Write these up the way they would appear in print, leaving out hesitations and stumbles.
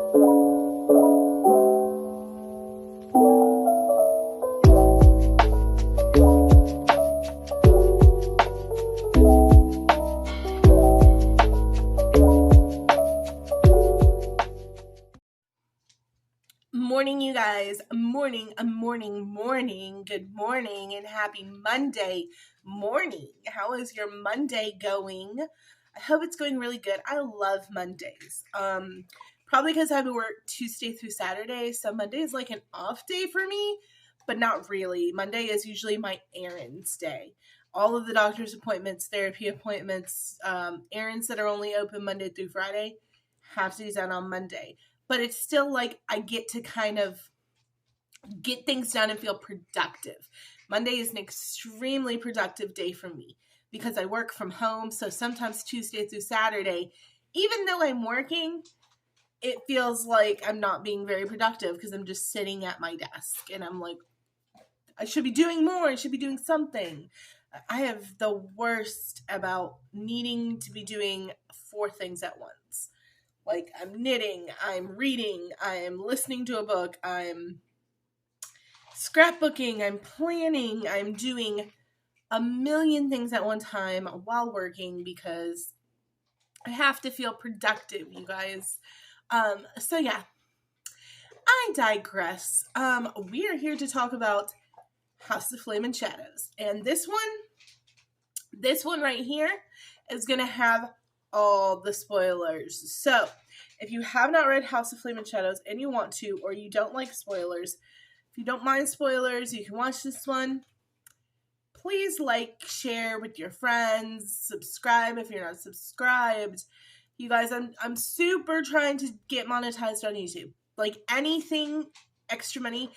Morning, you guys. Morning. Good morning and happy Monday morning. How is your Monday going? I hope it's going really good. I love Mondays. Probably because I have to work Tuesday through Saturday, so Monday is like an off day for me, but not really. Monday is usually my errands day. All of the doctor's appointments, therapy appointments, errands that are only open Monday through Friday have to be done on Monday. But it's still like I get to kind of get things done and feel productive. Monday is an extremely productive day for me because I work from home. So sometimes Tuesday through Saturday, even though I'm working, it feels like I'm not being very productive because I'm just sitting at my desk and I'm like, I should be doing more. I should be doing something. I have the worst about needing to be doing 4 things at once. Like, I'm knitting, I'm reading, I'm listening to a book, I'm scrapbooking, I'm planning, I'm doing a million things at one time while working because I have to feel productive, you guys. So yeah, I digress. We are here to talk about House of Flame and Shadows. And this one right here is going to have all the spoilers. So, if you have not read House of Flame and Shadows and you want to, or you don't like spoilers, if you don't mind spoilers, you can watch this one. Please like, share with your friends, subscribe if you're not subscribed. You guys, I'm super trying to get monetized on YouTube. Like, anything extra money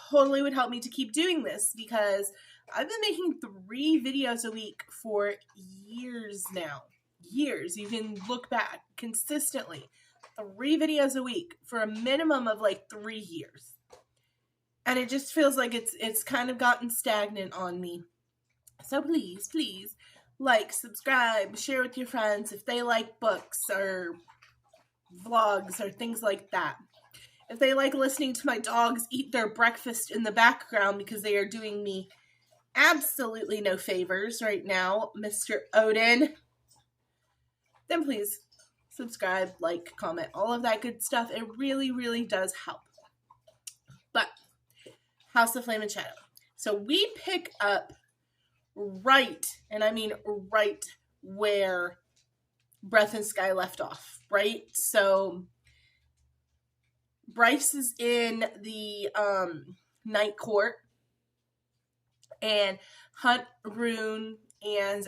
totally would help me to keep doing this because I've been making 3 videos a week for years now. Years. You can look back consistently. 3 videos a week for a minimum of like 3 years. And it just feels like it's kind of gotten stagnant on me. So please, like, subscribe, share with your friends if they like books or vlogs or things like that. If they like listening to my dogs eat their breakfast in the background because they are doing me absolutely no favors right now, Mr. Odin, then please subscribe, like, comment, all of that good stuff. It really, really does help. But House of Flame and Shadow. So we pick up right, and I mean right where Breath and Sky left off, right? So Bryce is in the Night Court, and Hunt, Rune, and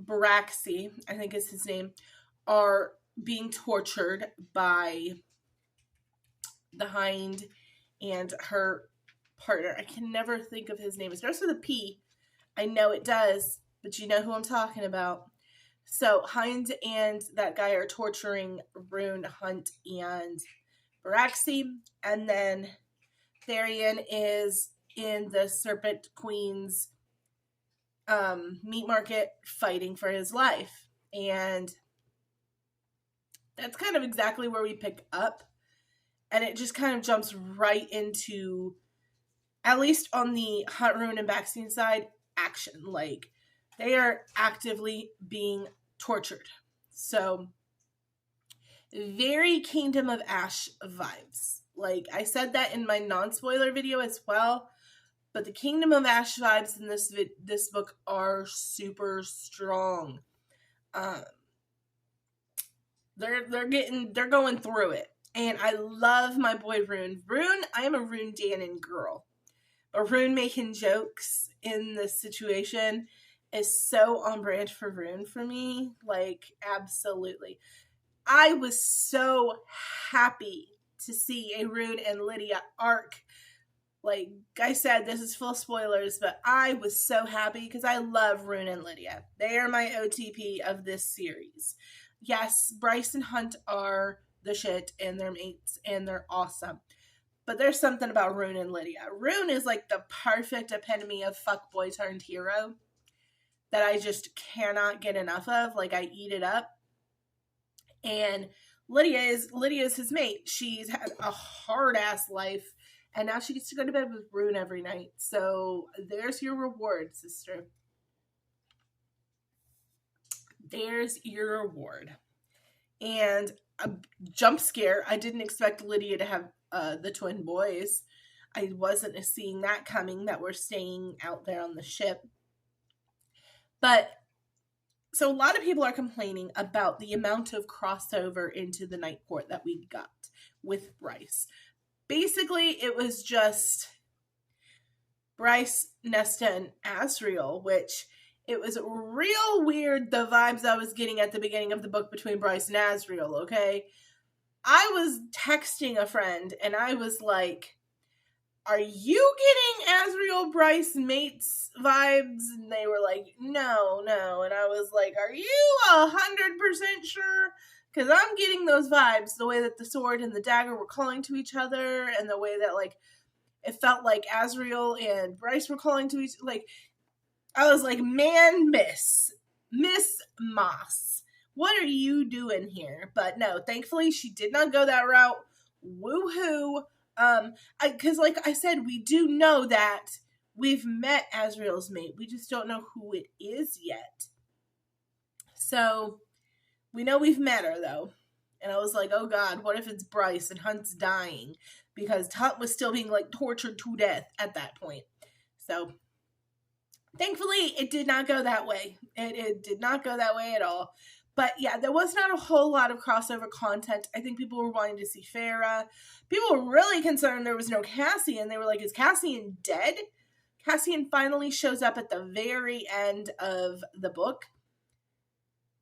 Baraxi, I think is his name, are being tortured by the Hind and her partner. I can never think of his name. It starts with a P. I know it does, but you know who I'm talking about. So Hind and that guy are torturing Rune, Hunt, and Baraxi, and then Therian is in the Serpent Queen's meat market fighting for his life. And that's kind of exactly where we pick up. And it just kind of jumps right into, at least on the Hunt, Rune, and Baraxi side, action. Like, they are actively being tortured. So, very Kingdom of Ash vibes. Like, I said that in my non-spoiler video as well. But the Kingdom of Ash vibes in this book are super strong. They're going through it. And I love my boy Rune. Rune, I am a Rune Danon girl. But Rune making jokes in this situation is so on brand for Rune for me. Like, absolutely. I was so happy to see a Rune and Lydia arc. Like I said, this is full spoilers, but I was so happy because I love Rune and Lydia. They are my OTP of this series. Yes, Bryce and Hunt are the shit and they're mates and they're awesome. But there's something about Rune and Lydia. Rune is like the perfect epitome of fuckboy turned hero that I just cannot get enough of. Like, I eat it up. And Lydia's his mate. She's had a hard ass life, and now she gets to go to bed with Rune every night. So there's your reward, sister. There's your reward. And a jump scare. I didn't expect Lydia to have the twin boys. I wasn't seeing that coming, that we're staying out there on the ship. But so a lot of people are complaining about the amount of crossover into the Night Court that we got with Bryce. Basically, it was just Bryce, Nesta, and Asriel, which it was real weird, the vibes I was getting at the beginning of the book between Bryce and Asriel, okay? I was texting a friend, and I was like, are you getting Asriel Bryce mates vibes? And they were like, no. And I was like, are you 100% sure? Because I'm getting those vibes, the way that the sword and the dagger were calling to each other, and the way that, like, it felt like Asriel and Bryce were calling to each, like, I was like, man, Miss Moss, what are you doing here? But no, thankfully she did not go that route. Woohoo. Because like I said, we do know that we've met Asriel's mate. We just don't know who it is yet. So we know we've met her though. And I was like, oh God, what if it's Bryce and Hunt's dying? Because Hunt was still being like tortured to death at that point. So thankfully it did not go that way. It did not go that way at all. But yeah, there was not a whole lot of crossover content. I think people were wanting to see Farah. People were really concerned there was no Cassian. They were like, is Cassian dead? Cassian finally shows up at the very end of the book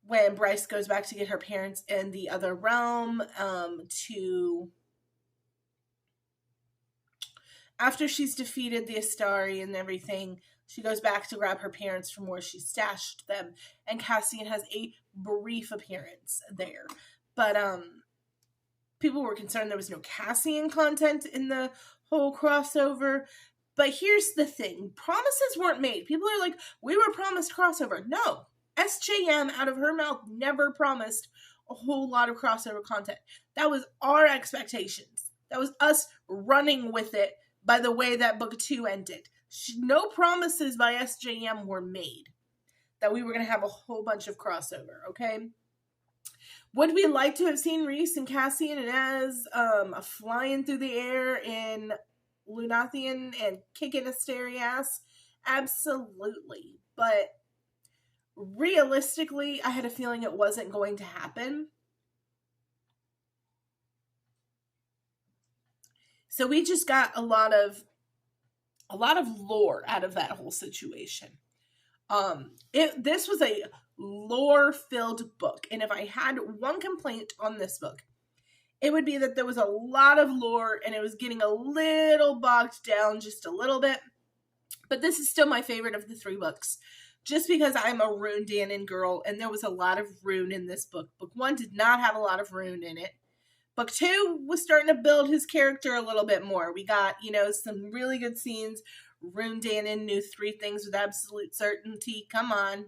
when Bryce goes back to get her parents in the other realm after she's defeated the Astari and everything. She goes back to grab her parents from where she stashed them, and Cassian has a brief appearance there. But people were concerned there was no Cassian content in the whole crossover. But here's the thing. Promises weren't made. People are like, we were promised crossover. No. SJM, out of her mouth, never promised a whole lot of crossover content. That was our expectations. That was us running with it by the way that book 2 ended. No promises by SJM were made that we were going to have a whole bunch of crossover, okay? Would we like to have seen Rhys and Cassian and Az flying through the air in Lunathian and kicking Asteri ass? Absolutely. But realistically, I had a feeling it wasn't going to happen. So we just got a lot of lore out of that whole situation. This was a lore-filled book, and if I had one complaint on this book, it would be that there was a lot of lore, and it was getting a little bogged down just a little bit. But this is still my favorite of the 3 books, just because I'm a Rune Danon girl, and there was a lot of Rune in this book. Book 1 did not have a lot of Rune in it. Book 2 was starting to build his character a little bit more. We got, some really good scenes. Rune Danon knew 3 things with absolute certainty. Come on.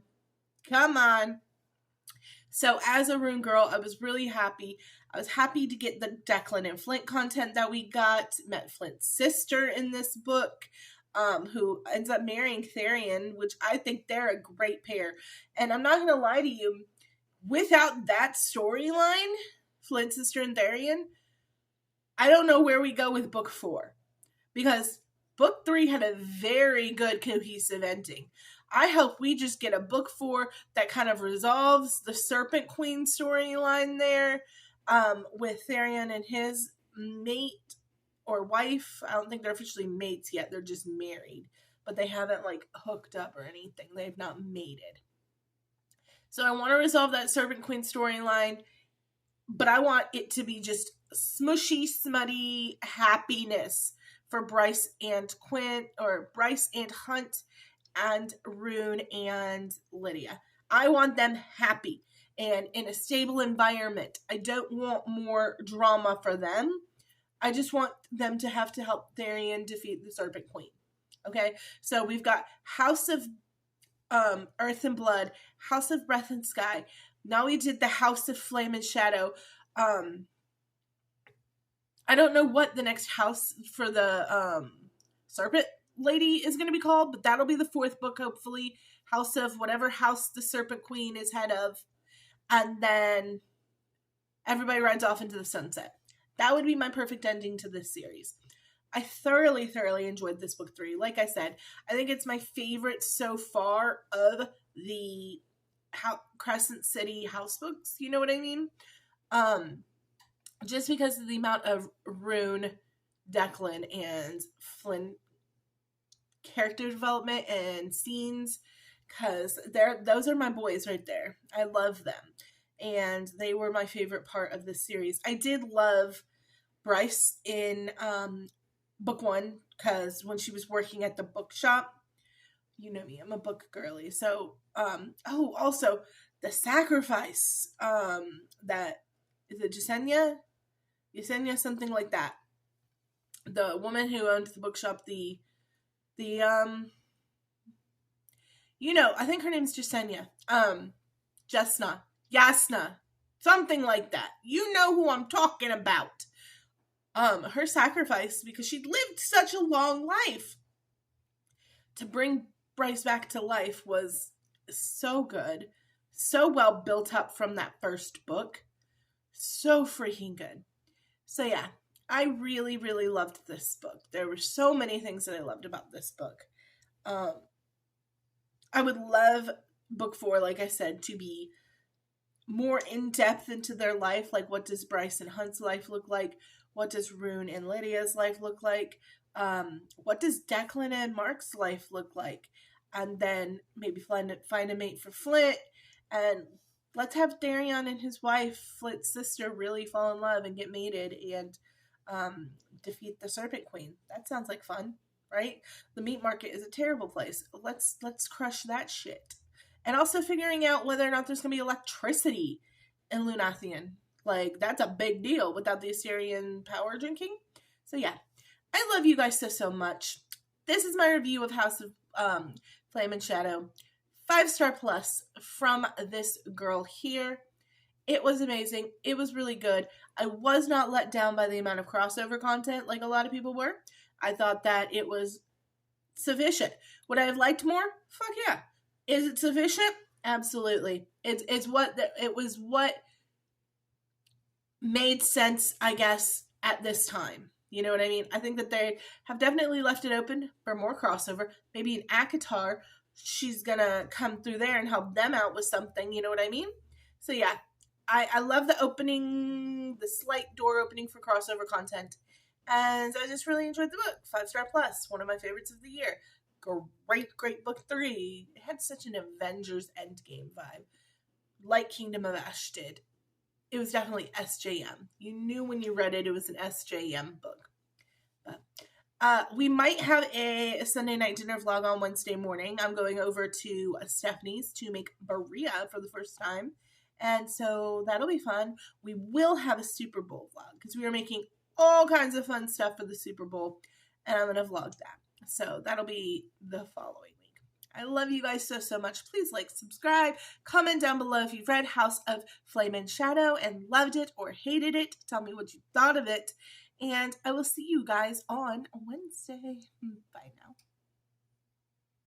So as a Rune girl, I was really happy. I was happy to get the Declan and Flint content that we got. Met Flint's sister in this book, who ends up marrying Tharion, which I think they're a great pair. And I'm not going to lie to you, without that storyline, Flint's sister and Tharion, I don't know where we go with book 4. Because book 3 had a very good cohesive ending. I hope we just get a book 4 that kind of resolves the Serpent Queen storyline there, with Tharion and his mate or wife. I don't think they're officially mates yet. They're just married. But they haven't, hooked up or anything. They've not mated. So I want to resolve that Serpent Queen storyline. But I want it to be just smushy, smutty happiness for Bryce and Quint, or Bryce and Hunt, and Rune and Lydia. I want them happy and in a stable environment. I don't want more drama for them. I just want them to have to help Tharion defeat the Serpent Queen. Okay? So we've got House of Earth and Blood, House of Breath and Sky, Now we did the House of Flame and Shadow. I don't know what the next house for the Serpent Lady is going to be called, but that'll be the 4th book, hopefully. House of whatever house the Serpent Queen is head of. And then everybody rides off into the sunset. That would be my perfect ending to this series. I thoroughly, thoroughly enjoyed this book 3. Like I said, I think it's my favorite so far of the Crescent City house books. You know what I mean? Just because of the amount of Rune, Declan, and Flynn character development and scenes, because those are my boys right there. I love them, and they were my favorite part of this series. I did love Bryce in book 1, because when she was working at the bookshop, you know me, I'm a book girly. So, also the sacrifice that is it Yesenia, something like that. The woman who owned the bookshop, I think her name's Yesenia. Yasna, something like that. You know who I'm talking about. Her sacrifice, because she'd lived such a long life, to bring Bryce back to life was so good. So well built up from that first book. So freaking good. So yeah, I really, really loved this book. There were so many things that I loved about this book. I would love book 4, like I said, to be more in-depth into their life. Like, what does Bryce and Hunt's life look like? What does Rune and Lydia's life look like? What does Declan and Mark's life look like? And then maybe find a mate for Flint. And let's have Darion and his wife, Flint's sister, really fall in love and get mated and defeat the Serpent Queen. That sounds like fun, right? The meat market is a terrible place. Let's crush that shit. And also figuring out whether or not there's going to be electricity in Lunathian. Like, that's a big deal without the Assyrian power drinking. So yeah, I love you guys so much. This is my review of House of Flame and Shadow. 5-star plus from this girl here. It was amazing. It was really good. I was not let down by the amount of crossover content like a lot of people were. I thought that it was sufficient. Would I have liked more? Fuck yeah. Is it sufficient? Absolutely. It was what made sense, I guess, at this time. You know what I mean? I think that they have definitely left it open for more crossover. Maybe in ACOTAR, she's gonna come through there and help them out with something. You know what I mean? So yeah, I love the opening, the slight door opening for crossover content. And I just really enjoyed the book. 5-star plus. One of my favorites of the year. Great book 3. It had such an Avengers Endgame vibe. Like Kingdom of Ash did. It was definitely SJM. You knew when you read it, it was an SJM book. But we might have a Sunday night dinner vlog on Wednesday morning. I'm going over to Stephanie's to make Berea for the first time. And so that'll be fun. We will have a Super Bowl vlog because we are making all kinds of fun stuff for the Super Bowl. And I'm going to vlog that. So that'll be the following week. I love you guys so much. Please like, subscribe, comment down below if you've read House of Flame and Shadow and loved it or hated it. Tell me what you thought of it. And I will see you guys on Wednesday. Bye now.